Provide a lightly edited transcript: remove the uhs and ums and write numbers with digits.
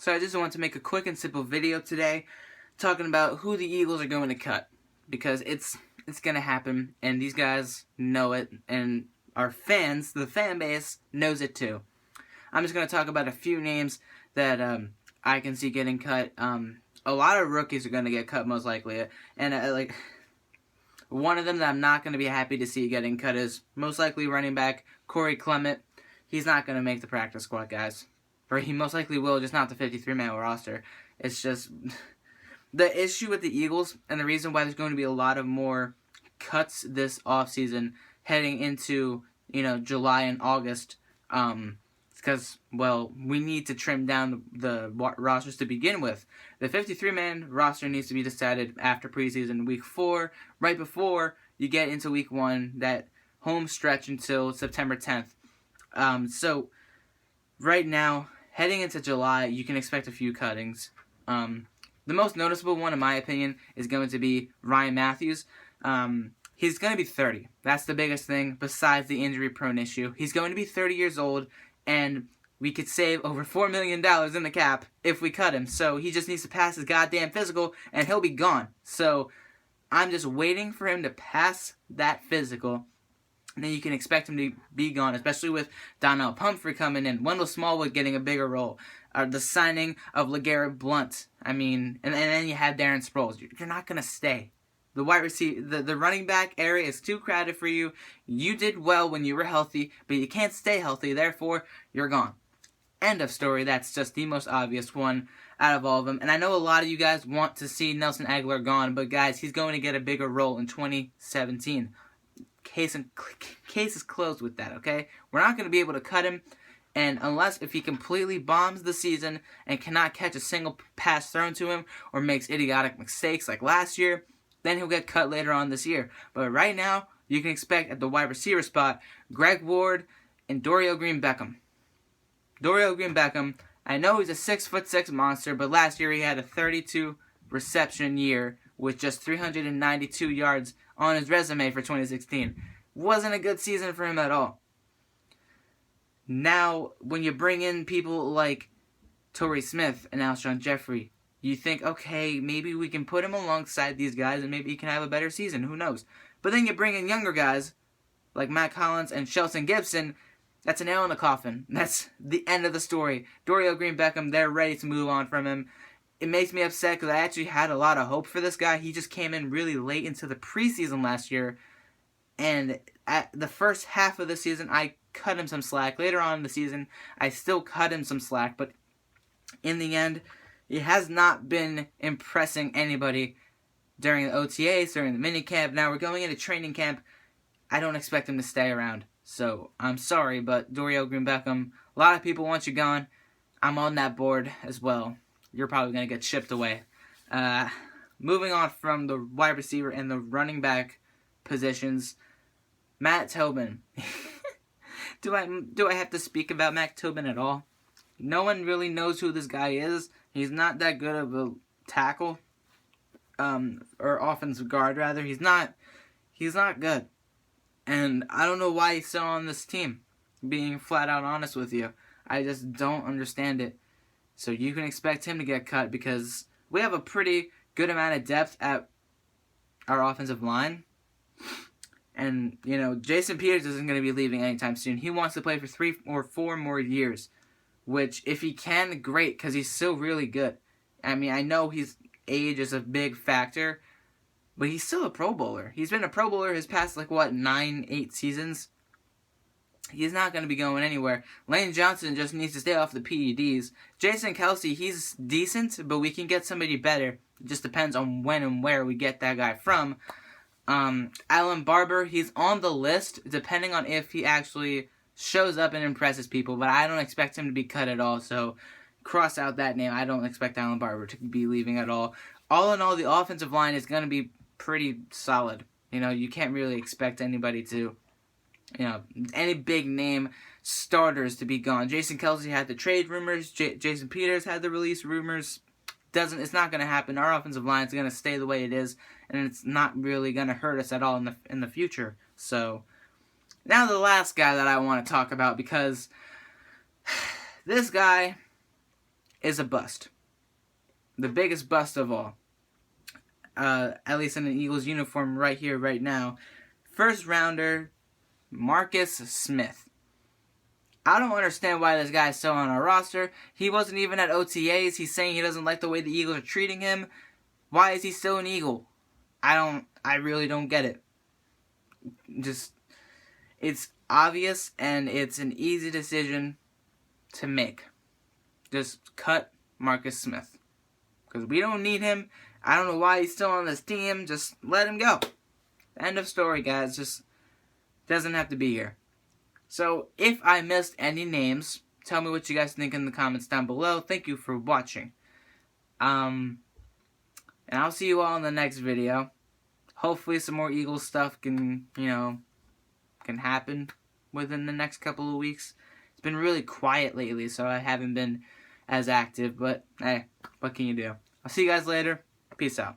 So I just want to make a quick and simple video today talking about who the Eagles are going to cut, because it's going to happen, and these guys know it, and our fans, the fan base, knows it too. I'm just going to talk about a few names that I can see getting cut. A lot of rookies are going to get cut most likely, and one of them that I'm not going to be happy to see getting cut is most likely running back Corey Clement. He's not going to make the practice squad, guys. Or he most likely will, just not the 53-man roster. It's just the issue with the Eagles, and the reason why there's going to be a lot of more cuts this offseason heading into, July and August. Because, well, we need to trim down the rosters to begin with. The 53-man roster needs to be decided after preseason, week 4, right before you get into week 1, that home stretch until September 10th. So, right now, heading into July, you can expect a few cuttings. The most noticeable one, in my opinion, is going to be Ryan Matthews. He's going to be 30. That's the biggest thing, besides the injury-prone issue. He's going to be 30 years old, and we could save over $4 million in the cap if we cut him. So he just needs to pass his goddamn physical, and he'll be gone. So I'm just waiting for him to pass that physical, and then you can expect him to be gone, especially with Donnell Pumphrey coming in, Wendell Smallwood getting a bigger role, the signing of LeGarrette Blount. And then you have Darren Sproles. You're not going to stay. The wide receiver, the running back area is too crowded for you. You did well when you were healthy, but you can't stay healthy. Therefore, you're gone. End of story. That's just the most obvious one out of all of them. And I know a lot of you guys want to see Nelson Agholor gone, but guys, he's going to get a bigger role in 2017. Case is closed with that, okay? We're not going to be able to cut him, and if he completely bombs the season and cannot catch a single pass thrown to him or makes idiotic mistakes like last year, then he'll get cut later on this year. But right now, you can expect at the wide receiver spot, Greg Ward and Dorial Green-Beckham. Dorial Green-Beckham, I know he's a 6'6" monster, but last year he had a 32 reception year with just 392 yards on his resume for 2016. Wasn't a good season for him at all. Now, when you bring in people like Torrey Smith and Alshon Jeffrey, you think, okay, maybe we can put him alongside these guys and maybe he can have a better season. Who knows? But then you bring in younger guys like Matt Collins and Shelton Gibson. That's a nail in the coffin. That's the end of the story. Dorial Green-Beckham, they're ready to move on from him. It makes me upset because I actually had a lot of hope for this guy. He just came in really late into the preseason last year. And at the first half of the season, I cut him some slack. Later on in the season, I still cut him some slack. But in the end, he has not been impressing anybody during the OTAs, during the minicamp. Now we're going into training camp. I don't expect him to stay around. So I'm sorry, but Dorial Green-Beckham, a lot of people want you gone. I'm on that board as well. You're probably going to get shipped away. Moving on from the wide receiver and the running back positions, Matt Tobin. Do I have to speak about Matt Tobin at all? No one really knows who this guy is. He's not that good of a tackle, or offensive guard rather. He's not good, and I don't know why he's still on this team. Being flat out honest with you, I just don't understand it. So you can expect him to get cut because we have a pretty good amount of depth at our offensive line. And, Jason Peters isn't going to be leaving anytime soon. He wants to play for 3 or 4 more years, which, if he can, great, because he's still really good. I know his age is a big factor, but he's still a Pro Bowler. He's been a Pro Bowler his past, 9, 8 seasons. He's not going to be going anywhere. Lane Johnson just needs to stay off the PEDs. Jason Kelsey, he's decent, but we can get somebody better. It just depends on when and where we get that guy from. Alan Barber, he's on the list, depending on if he actually shows up and impresses people, but I don't expect him to be cut at all, so cross out that name. I don't expect Alan Barber to be leaving at all. All in all, the offensive line is going to be pretty solid. You can't really expect anybody to, any big name starters to be gone. Jason Kelsey had the trade rumors. Jason Peters had the release rumors. It's not going to happen. Our offensive line is going to stay the way it is, and it's not really going to hurt us at all in the future. So, now the last guy that I want to talk about, because this guy is a bust. The biggest bust of all. At least in an Eagles uniform right here, right now. First rounder, Marcus Smith. I don't understand why this guy's still on our roster. He wasn't even at OTAs. He's saying he doesn't like the way the Eagles are treating him. Why is he still an Eagle? I really don't get it. It's obvious and it's an easy decision to make. Just cut Marcus Smith. Because we don't need him. I don't know why he's still on this team. Just let him go. End of story, guys. Just doesn't have to be here. So, if I missed any names, tell me what you guys think in the comments down below. Thank you for watching. And I'll see you all in the next video. Hopefully some more Eagles stuff can happen within the next couple of weeks. It's been really quiet lately, so I haven't been as active, but hey, what can you do? I'll see you guys later. Peace out.